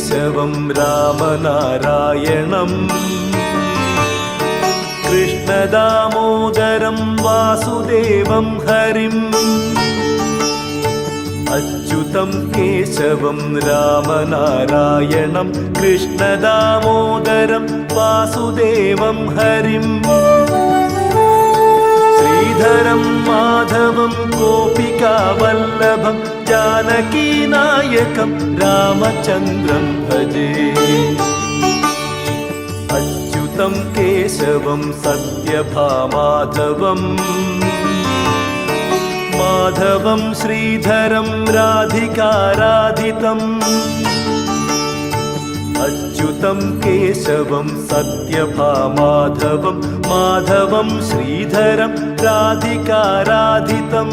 കേശവം രാമനാരായണം കൃഷ്ണദാമോദരം വാസുദേവം ഹരിം Achyutam കേശവം രാമനാരായണം കൃഷ്ണദാമോദരം വാസുദേവം ഹരിം Sreedharam മാധവം ഗോപികാവല്ലഭം ജാനകീനായകം രാമചന്ദ്രം ഭജേ Achyutam കേശവം സത്യഭാമാധവം മാധവം Sreedharam രാധികാരാധിതം Achyutam കേശവം സത്യഭാമാധവം മാധവം Sreedharam രാധികാരാധിതം